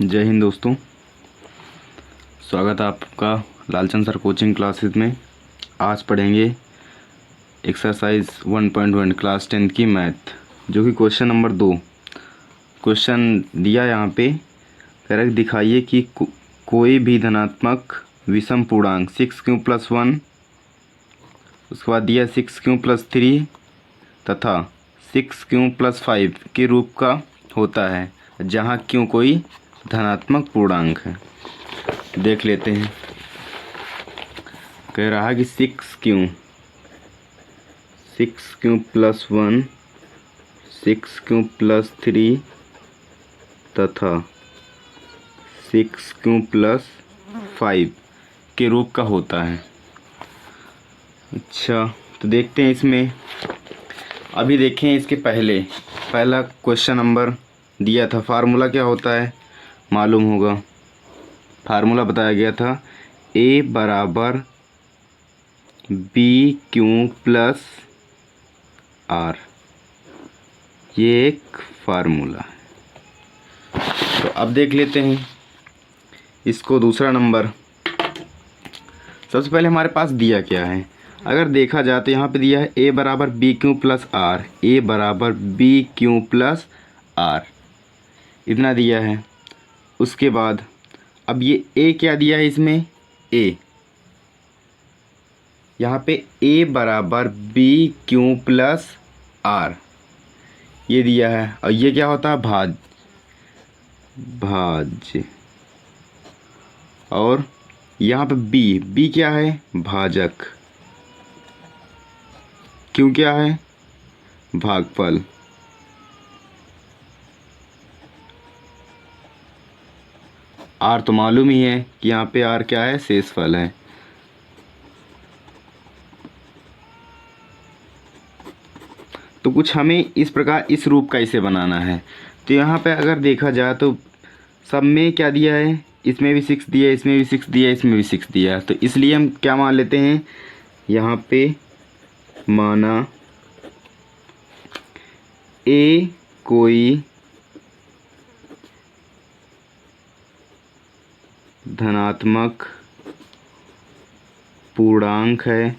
जय हिंद दोस्तों, स्वागत है आपका लालचंद सर कोचिंग क्लासेस में। आज पढ़ेंगे एक्सरसाइज 1.1 क्लास 10 की मैथ, जो कि क्वेश्चन नंबर 2। क्वेश्चन दिया यहाँ पे, कह रहा है दिखाइए कि कोई भी धनात्मक विषम पूर्णांक 6q+1, उसके बाद दिया 6q+3 तथा 6q+5 के रूप का होता है, जहाँ q कोई धनात्मक पूर्णांक है। देख लेते हैं। कह रहा है कि 6q+1, 6q+3 तथा 6q+5 के रूप का होता है। अच्छा, तो देखते हैं इसमें। अभी देखें, इसके पहला क्वेश्चन नंबर दिया था, फार्मूला क्या होता है मालूम होगा। फार्मूला बताया गया था A बराबर BQ+R। ये एक फार्मूला है। तो अब देख लेते हैं इसको। दूसरा नंबर, सबसे पहले हमारे पास दिया क्या है। अगर देखा जाए तो यहाँ पे दिया है A बराबर BQ+R, A बराबर BQ+R, इतना दिया है। उसके बाद अब ये A क्या दिया है इसमें, A, यहाँ पे A बराबर BQ+R ये दिया है। और ये क्या होता है, भाज्य। और यहाँ पे B क्या है, भाजक। Q क्या है, भागफल। R तो मालूम ही है कि यहाँ पे R क्या है, शेषफल है। तो कुछ हमें इस प्रकार इस रूप का इसे बनाना है। तो यहाँ पे अगर देखा जाए तो सब में क्या दिया है, इसमें भी 6 दिया है, इसमें भी 6 दिया है, इसमें भी 6 दिया है। तो इसलिए हम क्या मान लेते हैं, यहाँ पे माना A कोई धनात्मक पूर्णांक है,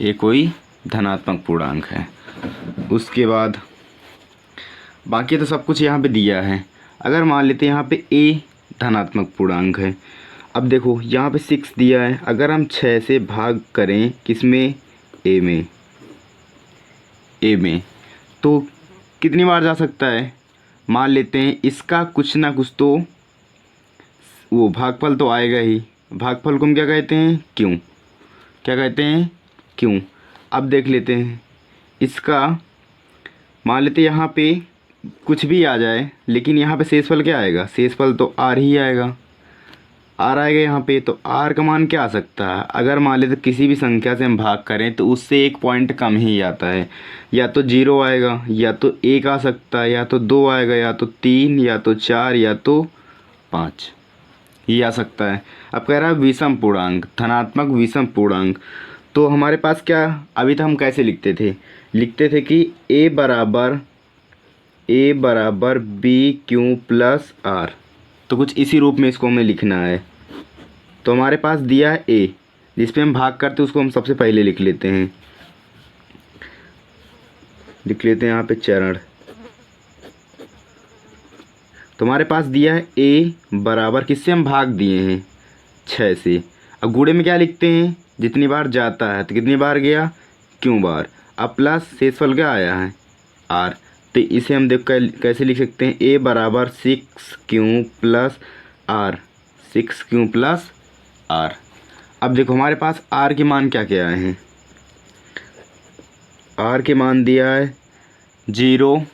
ये कोई धनात्मक पूर्णांक है। उसके बाद बाकी तो सब कुछ यहाँ पे दिया है। अगर मान लेते हैं यहाँ पे A धनात्मक पूर्णांक है। अब देखो यहाँ पे 6 दिया है, अगर हम 6 से भाग करें किसमें, A में, तो कितनी बार जा सकता है। मान लेते हैं इसका कुछ ना कुछ तो वो भागफल तो आएगा ही। भागफल को हम क्या कहते हैं, क्यों, क्या कहते हैं, क्यों। अब देख लेते हैं इसका, मान लेते यहाँ पे कुछ भी आ जाए, लेकिन यहाँ पे शेषफल क्या आएगा, शेषफल तो R ही आएगा, R आएगा यहाँ पे। तो R का मान क्या आ सकता है, अगर मान लेते किसी भी संख्या से हम भाग करें तो उससे एक पॉइंट कम ही आता है। या तो 0 आएगा, या तो 1 आ सकता है, या तो 2 आएगा, या तो 3, या तो 4, या तो 5 ये आ सकता है। अब कह रहा है विषम पूर्णांक, धनात्मक विषम पूर्णांक। तो हमारे पास क्या, अभी तक हम कैसे लिखते थे कि A बराबर BQ+R। तो कुछ इसी रूप में इसको हमें लिखना है। तो हमारे पास दिया है A, जिस पे हम भाग करते हैं उसको हम सबसे पहले लिख लेते हैं। यहाँ पे चरण। तो हमारे पास दिया है A बराबर, किससे हम भाग दिए हैं, 6 से। अब गुणे में क्या लिखते हैं, जितनी बार जाता है तो कितनी बार गया, क्यों बार। अब प्लस शेषफल क्या आया है, R। तो इसे हम देख कैसे लिख सकते हैं, A बराबर 6q+R, 6q+R। अब देखो हमारे पास R के मान क्या क्या आए हैं। R के मान दिया है 0,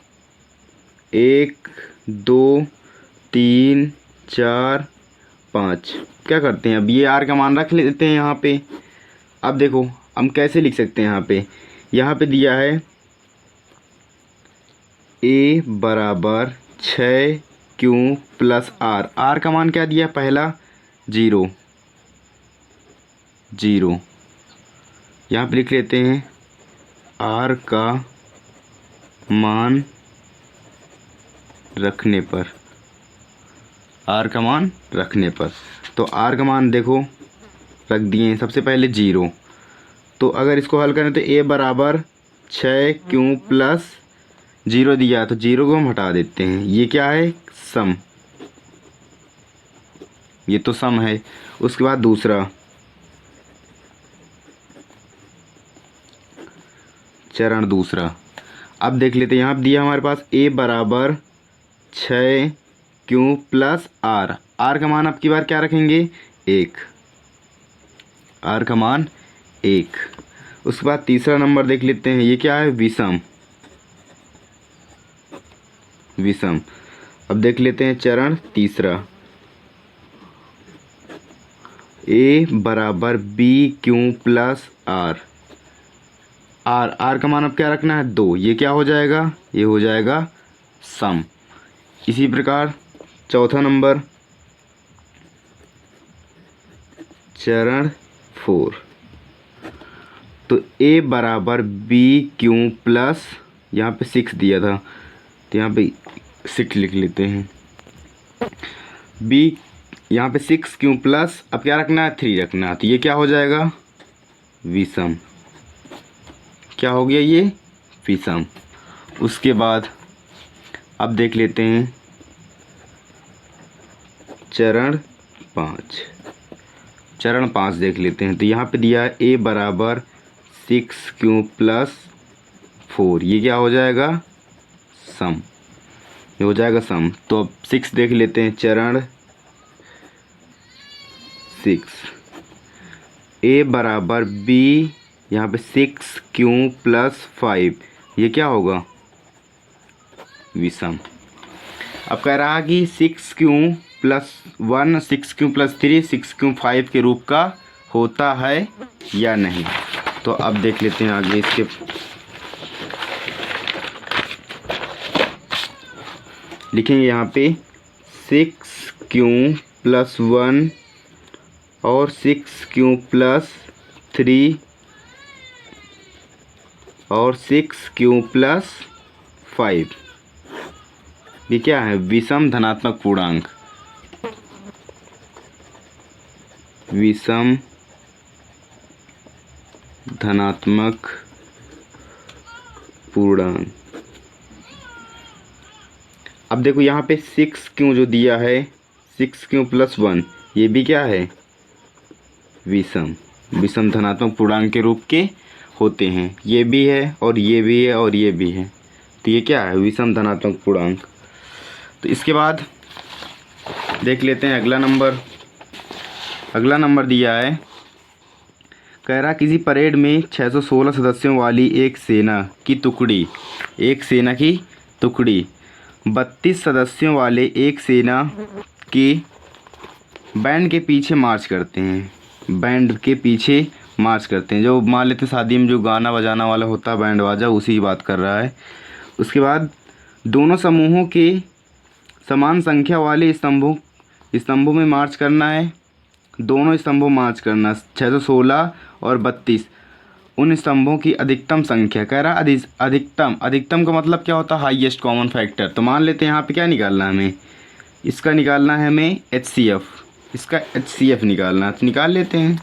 1, 2, 3, 4, 5। क्या करते हैं, अब ये R का मान रख लेते हैं यहाँ पे। अब देखो हम कैसे लिख सकते हैं, यहाँ पे दिया है A बराबर 6q+R। R का मान क्या दिया, पहला 0, यहाँ पे लिख लेते हैं R का मान रखने पर, आर का मान रखने पर। तो आर का मान देखो रख दिए सबसे पहले 0। तो अगर इसको हल करें तो a बराबर 6q प्लस 0 दिया, तो 0 को हम हटा देते हैं। ये क्या है? सम। ये तो सम है। उसके बाद दूसरा चरण दूसरा। अब देख लेते हैं, यहाँ पे दिया हमारे पास a बराबर 6q प्लस r। r का मान अब की बार क्या रखेंगे? 1। r का मान 1। उसके बाद तीसरा नंबर देख लेते हैं, ये क्या है? विषम। विषम। अब देख लेते हैं चरण तीसरा, a बराबर bq प्लस r। r का मान अब क्या रखना है? 2। ये क्या हो जाएगा? ये हो जाएगा सम। इसी प्रकार चौथा नंबर चरण 4, तो a बराबर bq प्लस, यहाँ पे 6 दिया था तो यहाँ पे 6 लिख लेते हैं। b यहाँ पे 6q प्लस, अब क्या रखना है? 3 रखना है। तो ये क्या हो जाएगा? विषम। क्या हो गया? ये विषम। उसके बाद अब देख लेते हैं चरण 5। चरण 5 देख लेते हैं, तो यहाँ पे दिया है a बराबर 6q प्लस 4। ये क्या हो जाएगा? सम। ये हो जाएगा सम। तो अब 6 देख लेते हैं, चरण 6, a बराबर b, यहाँ पे 6q प्लस 5। ये क्या होगा? विषम। अब कह रहा है कि 6q plus 1, 6q plus 3, 6q 5 के रूप का होता है या नहीं। तो अब देख लेते हैं आगे इसके। लिखेंगे यहाँ पे 6q प्लस 1 और 6q प्लस 3 और 6q प्लस 5। ये क्या है? विषम धनात्मक पूर्णांक। विषम धनात्मक पूर्णांक। अब देखो यहाँ पे 6q जो दिया है, 6q प्लस 1, ये भी क्या है? विषम। विषम धनात्मक पूर्णांक के रूप के होते हैं। ये भी है और ये भी है और ये भी है, तो ये क्या है? विषम धनात्मक पूर्णांक। तो इसके बाद देख लेते हैं अगला नंबर। अगला नंबर दिया है, कह रहा किसी परेड में 616 सदस्यों वाली एक सेना की टुकड़ी 32 सदस्यों वाले एक सेना के बैंड के पीछे मार्च करते हैं। बैंड के पीछे मार्च करते हैं, जो मान लेते हैं शादी में जो गाना बजाना वाला होता है बैंड बाजा, उसी की बात कर रहा है। उसके बाद दोनों समूहों के समान संख्या वाले स्तंभों में मार्च करना है। दोनों स्तंभों मार्च करना, 616 और 32। उन स्तंभों की अधिकतम संख्या, कह रहा अधिकतम का मतलब क्या होता है? Highest common factor. तो मान लेते हैं यहाँ पे क्या निकालना है हमें? इसका निकालना है हमें HCF। इसका HCF निकालना है, तो निकाल लेते हैं।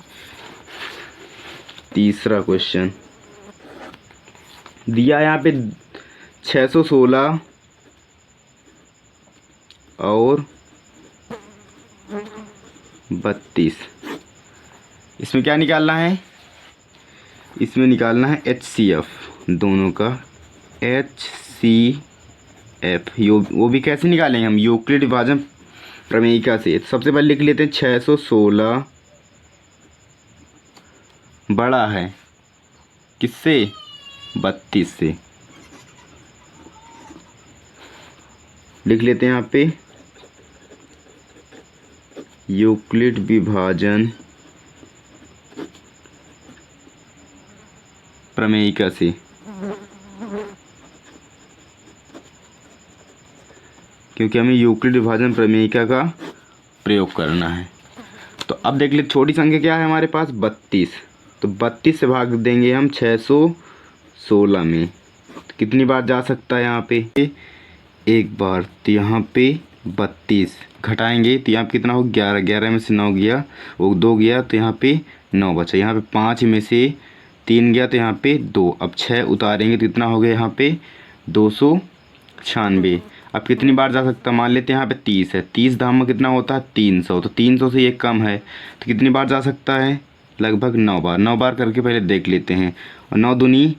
तीसरा क्वेश्चन दिया यहाँ पे 616 और 32। इसमें क्या निकालना है? इसमें निकालना है HCF दोनों का। HCF वो भी कैसे निकालेंगे हम? यूक्लिड विभाजन प्रमेयिका से। तो सबसे पहले लिख लेते हैं 616 बड़ा है किससे? 32 से। लिख लेते हैं यहाँ पे यूक्लिड विभाजन प्रमेयिका से। क्योंकि हमें यूक्लिड विभाजन प्रमेयिका का प्रयोग करना है। तो अब देख ले छोटी संख्या क्या है हमारे पास? 32। तो 32 से भाग देंगे हम 616 में। तो कितनी बार जा सकता है यहाँ पे? एक बार, तो यहाँ पे 32 घटाएंगे तो यहाँ पे कितना हो, 11, 11 में से 9 गया, वो 2 गया तो यहाँ पे 9 बचा। यहाँ पे 5 में से 3 गया तो यहाँ पे 2, अब 6 उतारेंगे तो कितना हो गया यहाँ पे 296। अब कितनी बार जा सकता है, मान लेते हैं यहाँ पे 30 है, 30 धाम में कितना होता है 300, तो 300 से ये कम है तो कितनी बार जा सकता है, लगभग 9 बार। 9 बार करके पहले देख लेते हैं। और 9 दूनी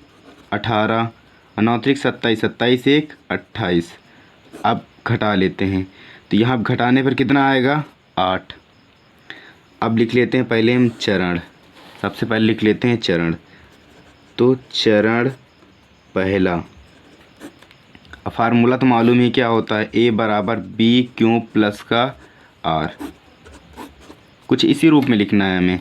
18 और 9 त्रिक 27, 27 एक 28। अब घटा लेते हैं तो यहाँ घटाने पर कितना आएगा 8। अब लिख लेते हैं पहले हम चरण, सबसे पहले लिख लेते हैं चरण। तो चरण पहला, अब फार्मूला तो मालूम ही क्या होता है, A बराबर बी क्यू प्लस का आर, कुछ इसी रूप में लिखना है हमें।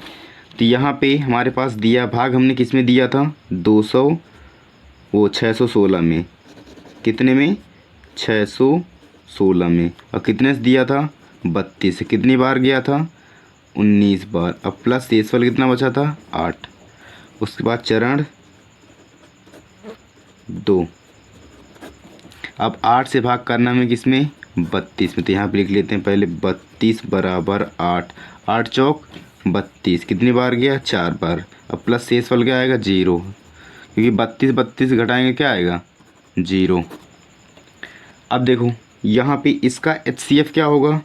तो यहाँ पे हमारे पास दिया, भाग हमने किस में दिया था 616 में, कितने में 616 में, और कितने से दिया था 32 से, कितनी बार गया था 19 बार। अब प्लस शेषफल कितना बचा था 8। उसके बाद चरण 2, अब 8 से भाग करना हमें किस में 32 में, तो यहाँ पे लिख लेते हैं पहले 32 बराबर 8, 8 चौक 32, कितनी बार गया 4 बार। अब प्लस शेषफल क्या आएगा 0, क्योंकि 32 32 घटाएंगे क्या आएगा 0। अब देखो यहाँ पे इसका HCF क्या होगा,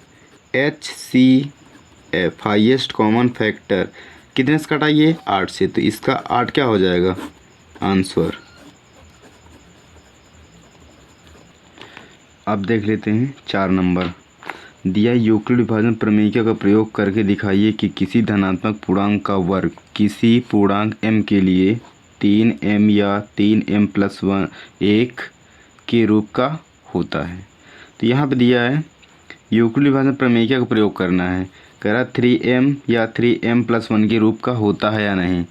HCF हाईएस्ट कॉमन फैक्टर, कितने से घटाइए 8 से, तो इसका 8 क्या हो जाएगा आंसर। अब देख लेते हैं 4 नंबर, दिया यूक्लिड विभाजन प्रमेय का प्रयोग करके दिखाइए कि किसी धनात्मक पूर्णांक का वर्ग किसी पूर्णांक m के लिए 3m या 3m + 1 के रूप का होता है। तो यहाँ पे दिया है यूक्लिड विभाजन प्रमेय का प्रयोग करना है, कह रहा 3m या 3m + 1 के रूप का होता है या नहीं।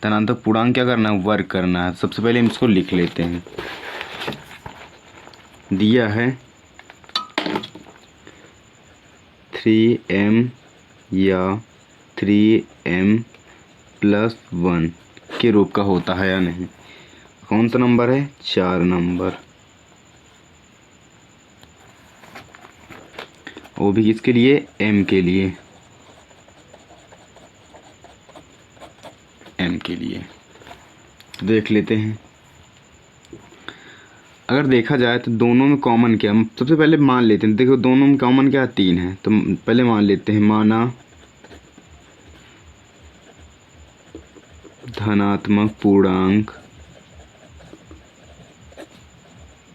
धनात्मक पूर्णांक क्या करना है, वर्ग करना है। सबसे पहले हम इसको लिख लेते हैं। दिया है 3m या 3m + 1 के रूप का होता है या नहीं। कौन सा नंबर है 4 नंबर, वो भी किसके लिए m के लिए, m के लिए। देख लेते हैं, अगर देखा जाए तो दोनों में कॉमन क्या, सबसे पहले मान लेते हैं। देखो दोनों में कॉमन क्या 3 है, तो पहले मान लेते हैं, माना धनात्मक पूर्णांक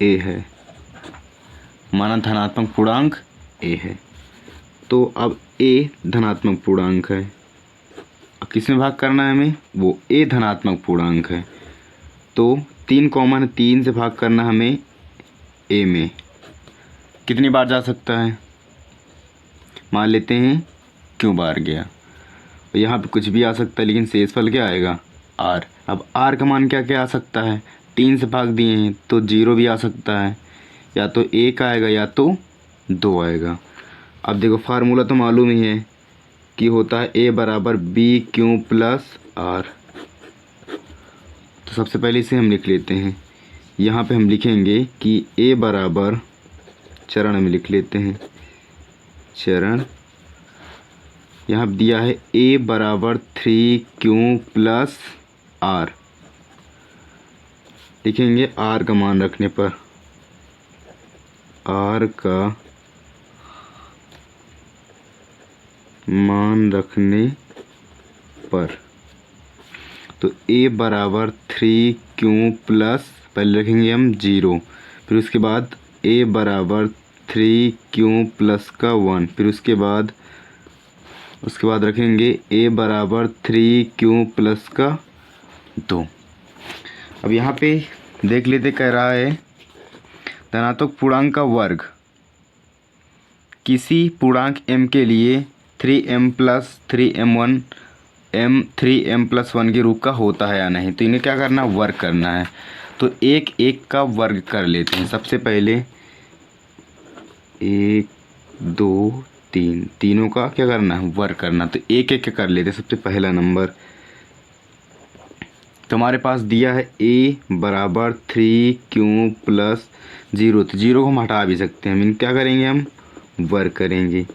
a है, माना धनात्मक पूर्णांक a है। तो अब a धनात्मक पूर्णांक है, अब किस में भाग करना है हमें, वो a धनात्मक पूर्णांक है। तो 3 कॉमन, 3 से भाग करना हमें a में, कितनी बार जा सकता है, मान लेते हैं क्यों बार गया। यहाँ पे कुछ भी आ सकता है, लेकिन शेषफल क्या आएगा r। अब r का मान क्या क्या आ सकता है, 3 से भाग दिए हैं तो 0 भी आ सकता है, या तो 1 आएगा या तो 2 आएगा। अब देखो फार्मूला तो मालूम ही है कि होता है a बराबर बी क्यू प्लस आर। तो सबसे पहले इसे हम लिख लेते हैं। यहाँ पे हम लिखेंगे कि a बराबर, चरण में लिख लेते हैं चरण, यहाँ पे दिया है a बराबर 3q प्लस आर, लिखेंगे r का मान रखने पर, r का मान रखने पर, तो a बराबर 3q प्लस, पहले रखेंगे हम 0, फिर उसके बाद a बराबर 3q प्लस का 1, फिर उसके बाद रखेंगे a बराबर 3q प्लस का 2। अब यहाँ पे देख लेते, कह रहा है धनात्मक पूर्णांक का वर्ग किसी पूर्णांक m के लिए 3m + 3m1 3m + 1 के रूप का होता है या नहीं। तो इन्हें क्या करना, वर्ग करना है। तो 1 1 का वर्ग कर लेते हैं। सबसे पहले 1 2 3, तीनों का क्या करना है, वर्ग करना। तो 1 1 कर लेते हैं। सबसे पहला नंबर तो हमारे पास दिया है a बराबर 3q प्लस 0। तो 0 को हम हटा भी सकते हैं। मीन क्या करेंगे, हम वर्क करेंगे।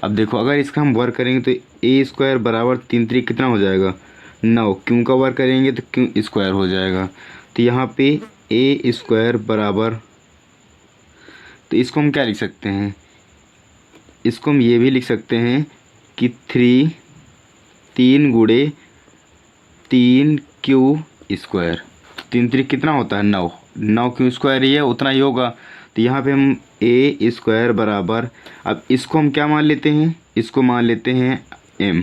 अब देखो अगर इसका हम वर्क करेंगे तो a स्क्वायर बराबर 3 3 कितना हो जाएगा 9। क्यों का वर्क करेंगे तो क्यों स्क्वायर हो जाएगा। तो यहाँ पे a स्क्वायर बराबर, तो इसको हम क्या लिख सकते हैं, इसको हम ये भी लिख सकते हैं कि 3 गुणे 3q स्क्वायर। 3 3 कितना होता है 9। 9q स्क्वायर ही है, उतना ही होगा। तो यहाँ पे हम a स्क्वायर बराबर, अब इसको हम क्या मान लेते हैं, इसको मान लेते हैं m।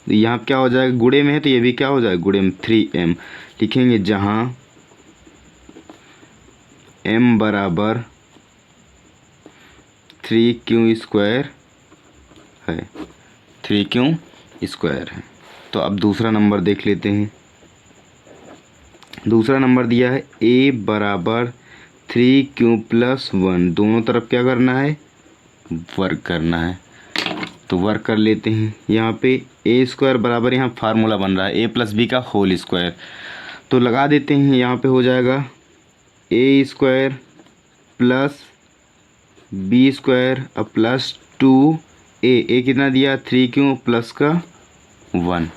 तो यहाँ क्या हो जाएगा, गुणे में है तो ये भी क्या हो जाएगा गुणे में 3m लिखेंगे, जहाँ m बराबर 3q स्क्वायर है, 3q स्क्वायर है। तो अब दूसरा नंबर देख लेते हैं। दूसरा नंबर दिया है a बराबर 3q प्लस 1। दोनों तरफ क्या करना है, वर्क करना है। तो वर्क कर लेते हैं। यहाँ पे a स्क्वायर बराबर, यहाँ फार्मूला बन रहा है a प्लस बी का होल स्क्वायर, तो लगा देते हैं। यहाँ पे हो जाएगा a square plus B square अब प्लस 2a कितना दिया 3q प्लस का 1।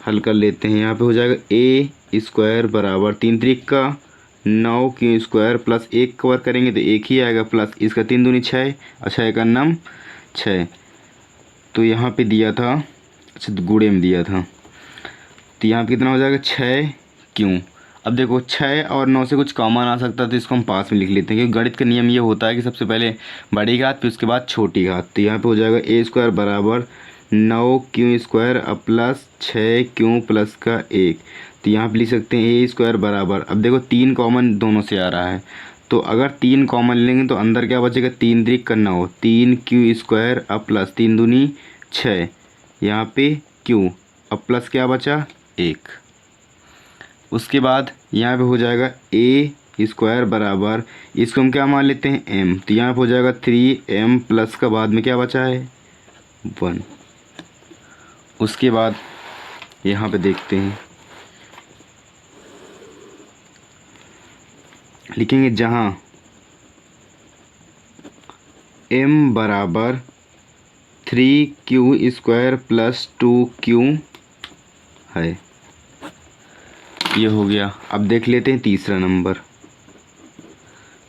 हल कर लेते हैं। यहाँ पे हो जाएगा a स्क्वायर बराबर 3 3 का 9q स्क्वायर प्लस 1 कवर करेंगे तो 1 ही आएगा, प्लस इसका 3 दूनी 6 और 6 का नम 6। तो यहाँ पे दिया था, अच्छा गुणे में दिया था, तो यहाँ पे कितना हो जाएगा 6q। अब देखो 6 और 9 से कुछ कॉमन आ सकता है तो इसको हम पास में लिख लेते हैं, क्योंकि गणित का नियम ये होता है कि सबसे पहले बड़ी घात फिर उसके बाद छोटी घात। तो यहाँ पे हो जाएगा a स्क्वायर बराबर 9q स्क्वायर अब प्लस 6q प्लस का 1। तो यहाँ पे लिख सकते हैं a स्क्वायर बराबर, अब देखो 3 कॉमन दोनों से आ रहा है, तो अगर 3 कॉमन लेंगे तो अंदर क्या बचेगा 3 3 का 9, 3q स्क्वायर अब प्लस 3 दूनी 6, यहाँ पे q अब प्लस क्या बचा 1। उसके बाद यहाँ पे हो जाएगा a स्क्वायर बराबर, इसको हम क्या मान लेते हैं m। तो यहाँ पे हो जाएगा 3m प्लस का बाद में क्या बचा है 1। उसके बाद यहाँ पे देखते हैं, लिखेंगे जहाँ m बराबर 3q स्क्वायर प्लस 2q है। ये हो गया। अब देख लेते हैं तीसरा नंबर।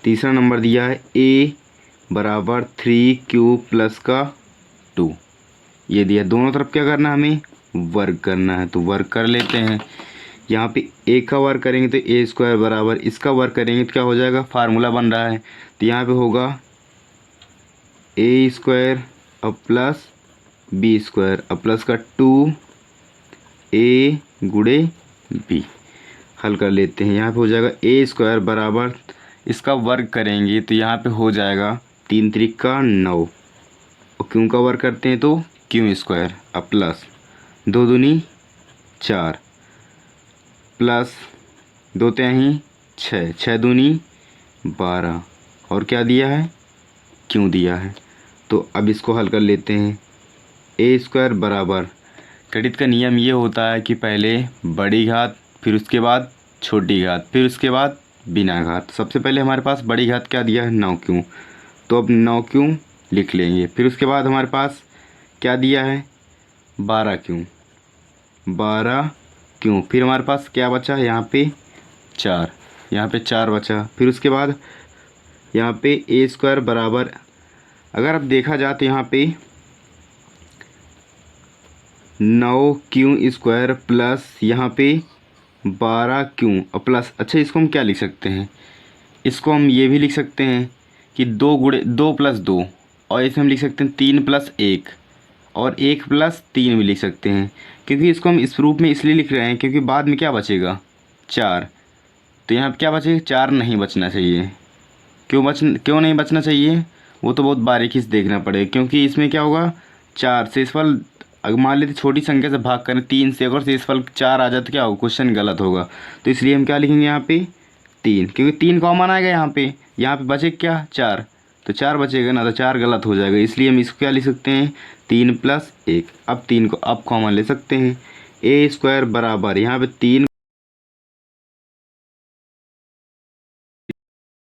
तीसरा नंबर दिया है a बराबर 3q प्लस का 2। ये दिया, दोनों तरफ क्या करना है हमें वर्क करना है, तो वर्क कर लेते हैं। यहाँ पे a का वर्क करेंगे तो a स्क्वायर बराबर, इसका वर्क करेंगे तो क्या हो जाएगा, फार्मूला बन रहा है। तो यहाँ पे होगा a स्क्वायर अब प्लस b स्क्वायर अब प्लस का 2a गुणे b। हल कर लेते हैं। यहाँ पे हो जाएगा a स्क्वायर बराबर, इसका वर्क करेंगे तो यहाँ पे हो जाएगा 3 3 का 9 और क्यों का वर्क करते हैं तो क्यू स्क्वायर अब प्लस 2 दूनी 4 प्लस 2 त्याही 6, 6 दूनी 12 और क्या दिया है क्यों दिया है। तो अब इसको हल कर लेते हैं। a स्क्वायर बराबर, गणित का नियम ये होता है कि पहले बड़ी घात फिर उसके बाद छोटी घात फिर उसके बाद बिना घात। सबसे पहले हमारे पास बड़ी घात क्या दिया है 9q, तो अब 9q लिख लेंगे। फिर उसके बाद हमारे पास क्या दिया है 12q, 12q। फिर हमारे पास क्या बचा यहाँ पे 4, यहाँ पे 4 बचा। फिर उसके बाद यहाँ पे a स्क्वायर बराबर, अगर अब देखा जाए तो यहाँ पे 9q स्क्वायर प्लस यहाँ पे 12q और प्लस, अच्छा इसको हम क्या लिख सकते हैं, इसको हम ये भी लिख सकते हैं कि 2 गुणे 2 प्लस 2, और इसे हम लिख सकते हैं 3 प्लस 1 और 1 प्लस 3 भी लिख सकते हैं। क्योंकि इसको हम इस रूप में इसलिए लिख रहे हैं क्योंकि बाद में क्या बचेगा 4, तो यहाँ पे क्या बचेगा 4 नहीं बचना चाहिए। क्यों नहीं बचना चाहिए वो तो बहुत बारीकी से देखना पड़ेगा, क्योंकि इसमें क्या होगा 4 शेषफल, अगर मान लेते छोटी संख्या से भाग करें 3 से, अगर शेषफल 4 आ जाए तो क्या होगा क्वेश्चन गलत होगा। तो इसलिए हम क्या लिखेंगे यहाँ पे 3, क्योंकि 3 कॉमन आएगा यहाँ पे बचे क्या 4, तो 4 बचेगा ना, तो 4 गलत हो जाएगा। इसलिए हम इसको क्या लिख सकते हैं 3 प्लस 1। अब 3 को अब कॉमन ले सकते हैं। a स्क्वायर बराबर यहाँ पे 3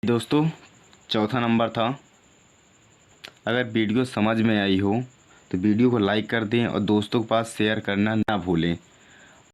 दोस्तों चौथा नंबर था। अगर वीडियो समझ में आई हो तो वीडियो को लाइक कर दें और दोस्तों के पास शेयर करना ना भूलें।